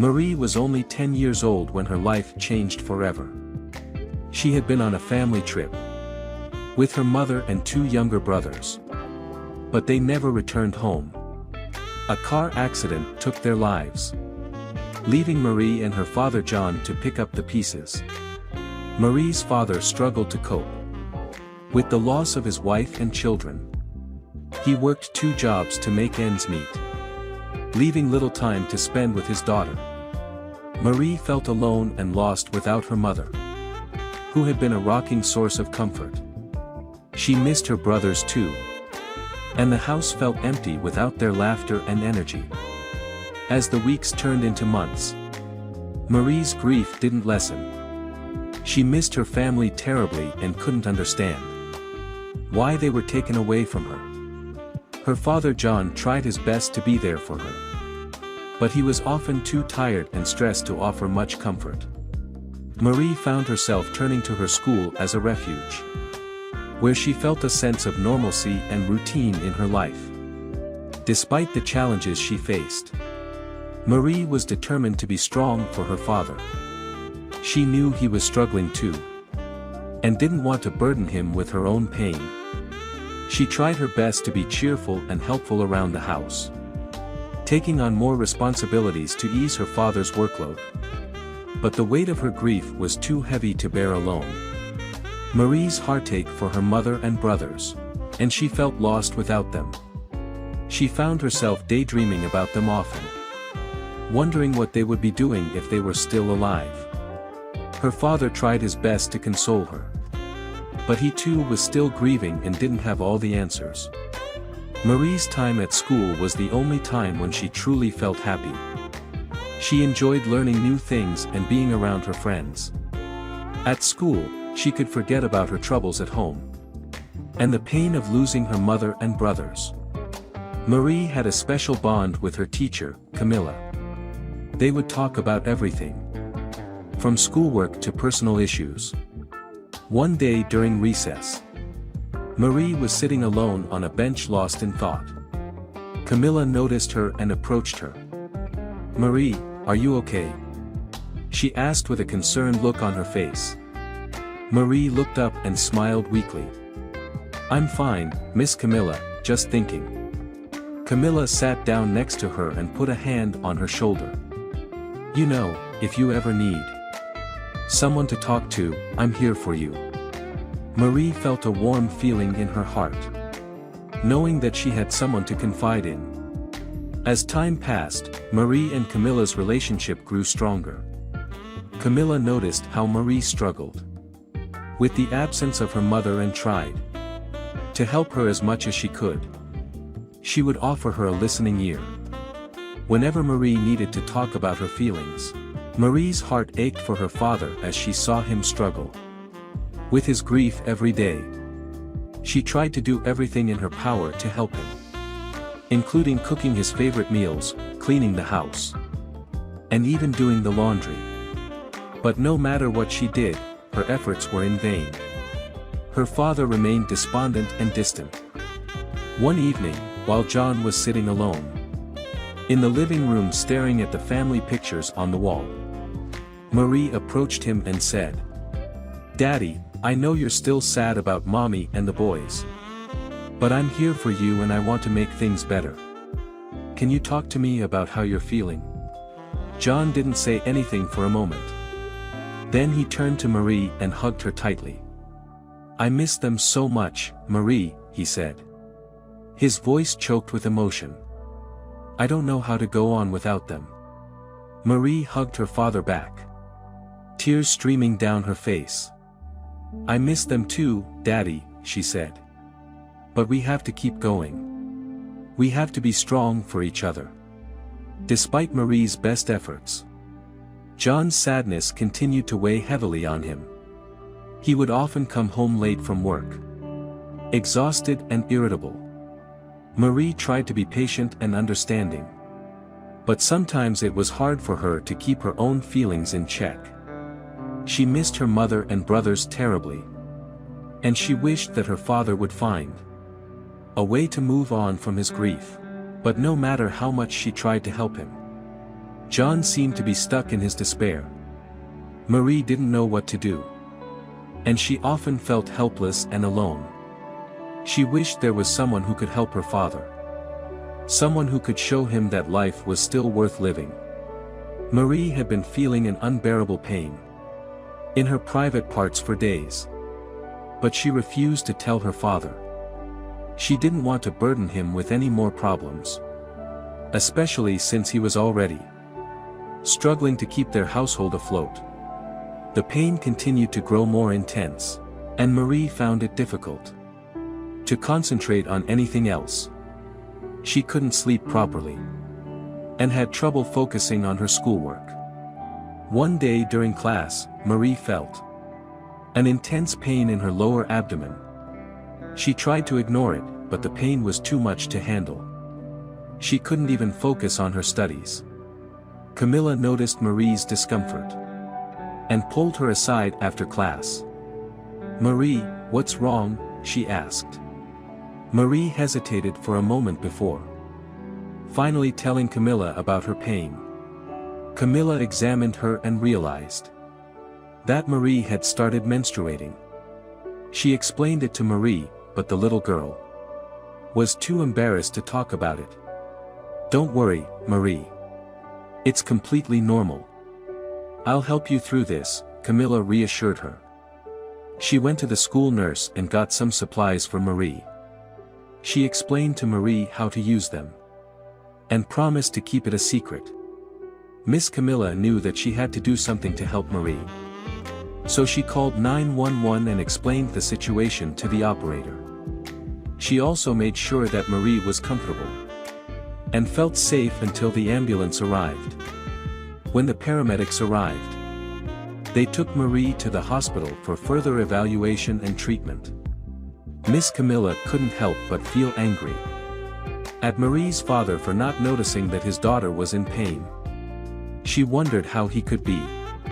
Marie was only 10 years old when her life changed forever. She had been on a family trip with her mother and two younger brothers. But they never returned home. A car accident took their lives, leaving Marie and her father John to pick up the pieces. Marie's father struggled to cope with the loss of his wife and children. He worked 2 jobs to make ends meet, leaving little time to spend with his daughter. Marie felt alone and lost without her mother, who had been a rocking source of comfort. She missed her brothers too, and the house felt empty without their laughter and energy. As the weeks turned into months, Marie's grief didn't lessen. She missed her family terribly and couldn't understand why they were taken away from her. Her father John tried his best to be there for her, but he was often too tired and stressed to offer much comfort. Marie found herself turning to her school as a refuge, where she felt a sense of normalcy and routine in her life. Despite the challenges she faced, Marie was determined to be strong for her father. She knew he was struggling too, and didn't want to burden him with her own pain. She tried her best to be cheerful and helpful around the house, taking on more responsibilities to ease her father's workload. But the weight of her grief was too heavy to bear alone. Marie's heartache for her mother and brothers, and she felt lost without them. She found herself daydreaming about them often, wondering what they would be doing if they were still alive. Her father tried his best to console her, but he too was still grieving and didn't have all the answers. Marie's time at school was the only time when she truly felt happy. She enjoyed learning new things and being around her friends. At school, she could forget about her troubles at home and the pain of losing her mother and brothers. Marie had a special bond with her teacher, Camilla. They would talk about everything, from schoolwork to personal issues. One day during recess, Marie was sitting alone on a bench lost in thought. Camilla noticed her and approached her. "Marie, are you okay?" she asked with a concerned look on her face. Marie looked up and smiled weakly. "I'm fine, Miss Camilla, just thinking." Camilla sat down next to her and put a hand on her shoulder. "You know, if you ever need someone to talk to, I'm here for you." Marie felt a warm feeling in her heart, knowing that she had someone to confide in. As time passed, Marie and Camilla's relationship grew stronger. Camilla noticed how Marie struggled with the absence of her mother and tried to help her as much as she could. She would offer her a listening ear whenever Marie needed to talk about her feelings. Marie's heart ached for her father as she saw him struggle with his grief every day. She tried to do everything in her power to help him, including cooking his favorite meals, cleaning the house, and even doing the laundry. But no matter what she did, her efforts were in vain. Her father remained despondent and distant. One evening, while John was sitting alone in the living room staring at the family pictures on the wall, Marie approached him and said, "Daddy, I know you're still sad about Mommy and the boys. But I'm here for you and I want to make things better. Can you talk to me about how you're feeling?" John didn't say anything for a moment. Then he turned to Marie and hugged her tightly. "I miss them so much, Marie," he said. His voice choked with emotion. "I don't know how to go on without them." Marie hugged her father back, tears streaming down her face. "I miss them too, Daddy," she said. "But we have to keep going. We have to be strong for each other." Despite Marie's best efforts, John's sadness continued to weigh heavily on him. He would often come home late from work, exhausted and irritable. Marie tried to be patient and understanding, but sometimes it was hard for her to keep her own feelings in check. She missed her mother and brothers terribly, and she wished that her father would find a way to move on from his grief. But no matter how much she tried to help him, John seemed to be stuck in his despair. Marie didn't know what to do. And she often felt helpless and alone. She wished there was someone who could help her father. Someone who could show him that life was still worth living. Marie had been feeling an unbearable pain in her private parts for days. But she refused to tell her father. She didn't want to burden him with any more problems. Especially since he was already struggling to keep their household afloat. The pain continued to grow more intense, and Marie found it difficult to concentrate on anything else. She couldn't sleep properly, and had trouble focusing on her schoolwork. One day during class, Marie felt an intense pain in her lower abdomen. She tried to ignore it, but the pain was too much to handle. She couldn't even focus on her studies. Camilla noticed Marie's discomfort and pulled her aside after class. "Marie, what's wrong?" she asked. Marie hesitated for a moment before finally telling Camilla about her pain. Camilla examined her and realized that Marie had started menstruating. She explained it to Marie, but the little girl was too embarrassed to talk about it. "Don't worry, Marie. It's completely normal. I'll help you through this," Camilla reassured her. She went to the school nurse and got some supplies for Marie. She explained to Marie how to use them and promised to keep it a secret. Miss Camilla knew that she had to do something to help Marie. So she called 911 and explained the situation to the operator. She also made sure that Marie was comfortable and felt safe until the ambulance arrived. When the paramedics arrived, they took Marie to the hospital for further evaluation and treatment. Miss Camilla couldn't help but feel angry at Marie's father for not noticing that his daughter was in pain. She wondered how he could be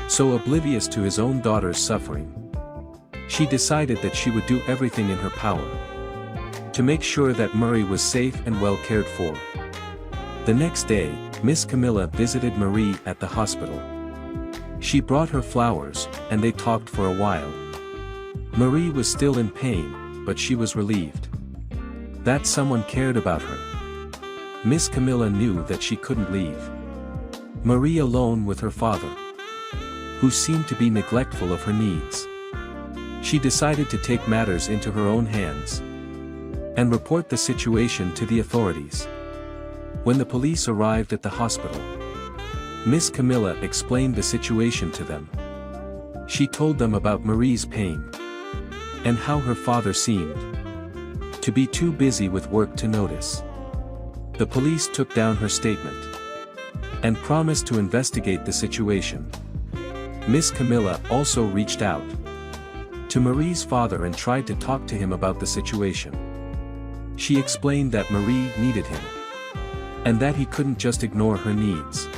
so oblivious to his own daughter's suffering. She decided that she would do everything in her power to make sure that Marie was safe and well cared for. The next day, Miss Camilla visited Marie at the hospital. She brought her flowers, and they talked for a while. Marie was still in pain, but she was relieved that someone cared about her. Miss Camilla knew that she couldn't leave Marie alone with her father, who seemed to be neglectful of her needs. She decided to take matters into her own hands and report the situation to the authorities. When the police arrived at the hospital, Miss Camilla explained the situation to them. She told them about Marie's pain and how her father seemed to be too busy with work to notice. The police took down her statement and promised to investigate the situation. Miss Camilla also reached out to Marie's father and tried to talk to him about the situation. She explained that Marie needed him and that he couldn't just ignore her needs.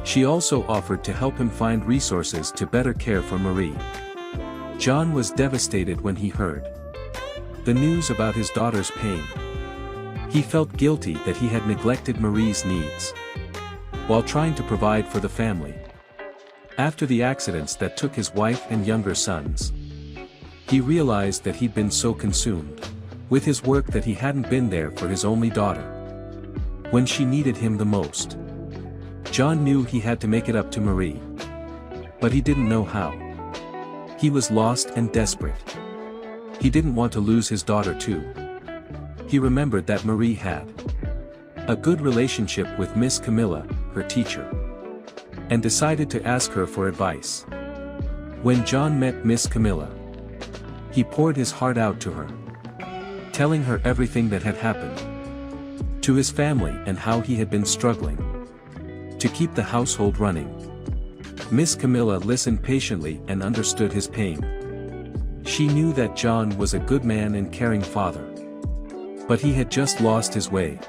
She also offered to help him find resources to better care for Marie. John was devastated when he heard the news about his daughter's pain. He felt guilty that he had neglected Marie's needs while trying to provide for the family. After the accidents that took his wife and younger sons, he realized that he'd been so consumed with his work that he hadn't been there for his only daughter when she needed him the most. John knew he had to make it up to Marie, but he didn't know how. He was lost and desperate. He didn't want to lose his daughter too. He remembered that Marie had a good relationship with Miss Camilla, her teacher, and decided to ask her for advice. When John met Miss Camilla, he poured his heart out to her, telling her everything that had happened to his family and how he had been struggling to keep the household running. Miss Camilla listened patiently and understood his pain. She knew that John was a good man and caring father, but he had just lost his way.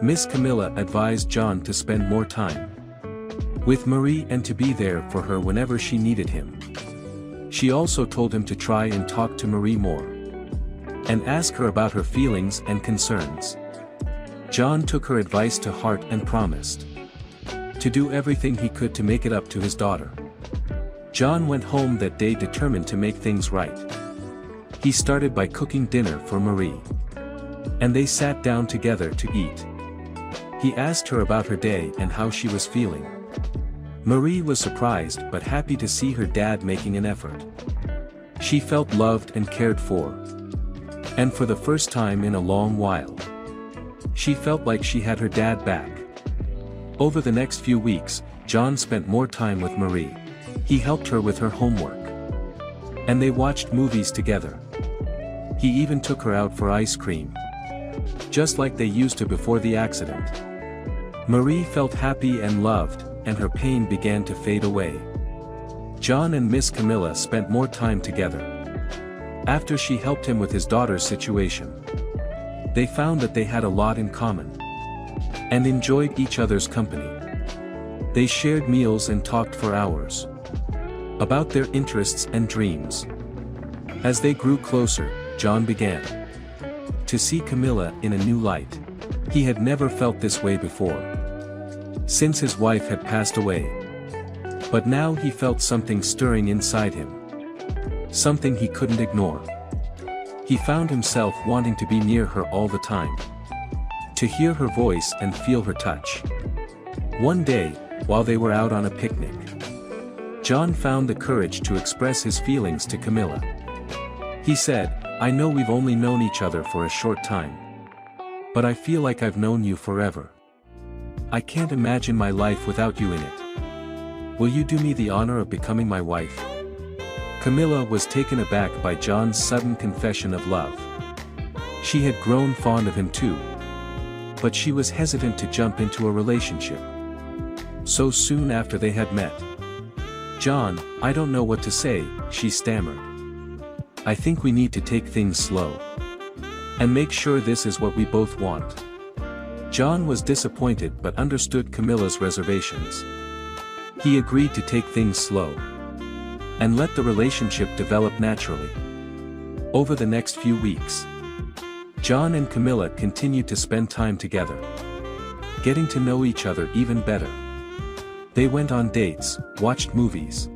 Miss Camilla advised John to spend more time with Marie and to be there for her whenever she needed him. She also told him to try and talk to Marie more and ask her about her feelings and concerns. John took her advice to heart and promised to do everything he could to make it up to his daughter. John went home that day determined to make things right. He started by cooking dinner for Marie. And they sat down together to eat. He asked her about her day and how she was feeling. Marie was surprised but happy to see her dad making an effort. She felt loved and cared for. And for the first time in a long while, she felt like she had her dad back. Over the next few weeks, John spent more time with Marie. He helped her with her homework. And they watched movies together. He even took her out for ice cream. Just like they used to before the accident. Marie felt happy and loved, and her pain began to fade away. John and Miss Camilla spent more time together. After she helped him with his daughter's situation, they found that they had a lot in common. And enjoyed each other's company. They shared meals and talked for hours. About their interests and dreams. As they grew closer, John began to see Camilla in a new light. He had never felt this way before, since his wife had passed away. But now he felt something stirring inside him. Something he couldn't ignore. He found himself wanting to be near her all the time. To hear her voice and feel her touch. One day, while they were out on a picnic, John found the courage to express his feelings to Camilla. He said, "I know we've only known each other for a short time. But I feel like I've known you forever. I can't imagine my life without you in it. Will you do me the honor of becoming my wife?" Camilla was taken aback by John's sudden confession of love. She had grown fond of him too. But she was hesitant to jump into a relationship so soon after they had met. "John, I don't know what to say," she stammered. "I think we need to take things slow. And make sure this is what we both want." John was disappointed but understood Camilla's reservations. He agreed to take things slow. And let the relationship develop naturally. Over the next few weeks, John and Camilla continued to spend time together. Getting to know each other even better. They went on dates, watched movies,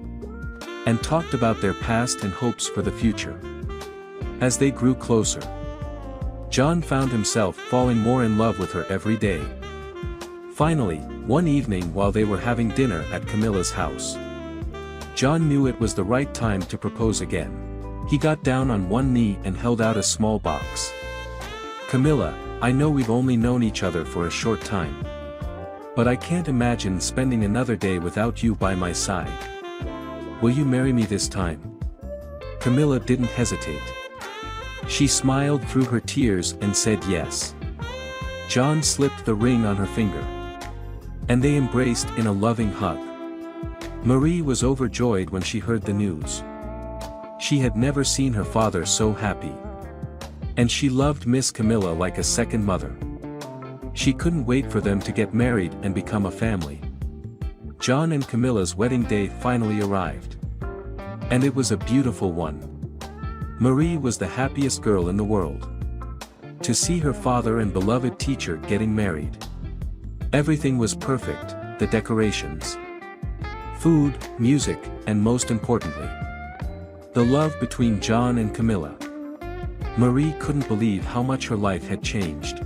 and talked about their past and hopes for the future. As they grew closer, John found himself falling more in love with her every day. Finally, one evening while they were having dinner at Camilla's house, John knew it was the right time to propose again. He got down on one knee and held out a small box. "Camilla, I know we've only known each other for a short time. But I can't imagine spending another day without you by my side. Will you marry me this time?" Camilla didn't hesitate. She smiled through her tears and said yes. John slipped the ring on her finger. And they embraced in a loving hug. Marie was overjoyed when she heard the news. She had never seen her father so happy. And she loved Miss Camilla like a second mother. She couldn't wait for them to get married and become a family. John and Camilla's wedding day finally arrived. And it was a beautiful one. Marie was the happiest girl in the world. To see her father and beloved teacher getting married. Everything was perfect, the decorations, food, music, and most importantly, the love between John and Camilla. Marie couldn't believe how much her life had changed.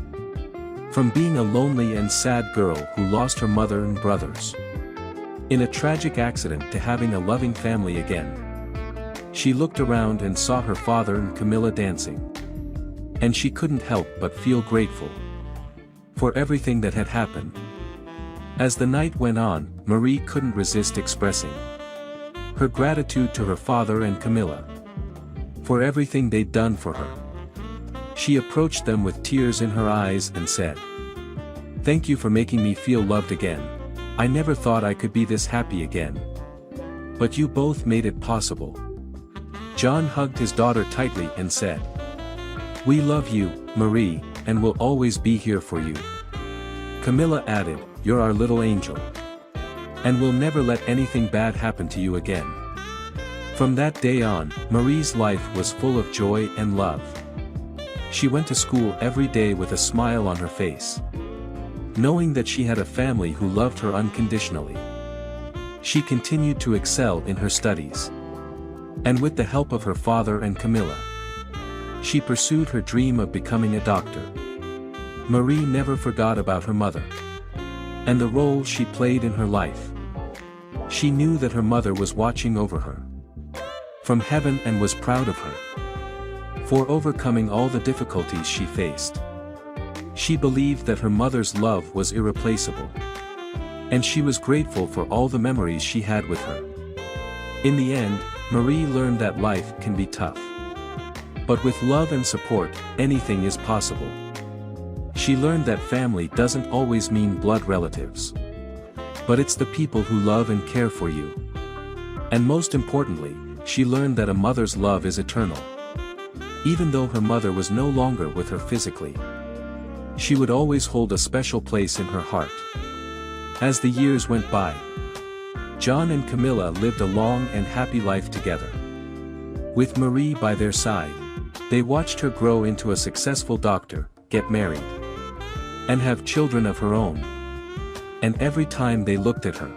From being a lonely and sad girl who lost her mother and brothers in a tragic accident to having a loving family again. She looked around and saw her father and Camilla dancing. And she couldn't help but feel grateful for everything that had happened. As the night went on, Marie couldn't resist expressing her gratitude to her father and Camilla for everything they'd done for her. She approached them with tears in her eyes and said, "Thank you for making me feel loved again. I never thought I could be this happy again. But you both made it possible." John hugged his daughter tightly and said, "We love you, Marie, and will always be here for you." Camilla added, "You're our little angel. And we'll never let anything bad happen to you again." From that day on, Marie's life was full of joy and love. She went to school every day with a smile on her face. knowing that she had a family who loved her unconditionally. She continued to excel in her studies. And with the help of her father and Camilla, she pursued her dream of becoming a doctor. Marie never forgot about her mother and the role she played in her life. She knew that her mother was watching over her from heaven and was proud of her for overcoming all the difficulties she faced. She believed that her mother's love was irreplaceable, and she was grateful for all the memories she had with her. In the end, Marie learned that life can be tough, but with love and support, anything is possible. She learned that family doesn't always mean blood relatives, but it's the people who love and care for you. And most importantly, she learned that a mother's love is eternal. Even though her mother was no longer with her physically, she would always hold a special place in her heart. As the years went by, John and Camilla lived a long and happy life together. With Marie by their side, they watched her grow into a successful doctor, get married, and have children of her own. And every time they looked at her,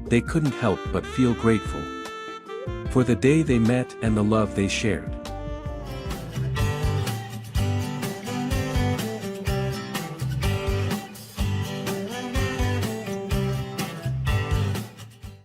they couldn't help but feel grateful for the day they met and the love they shared.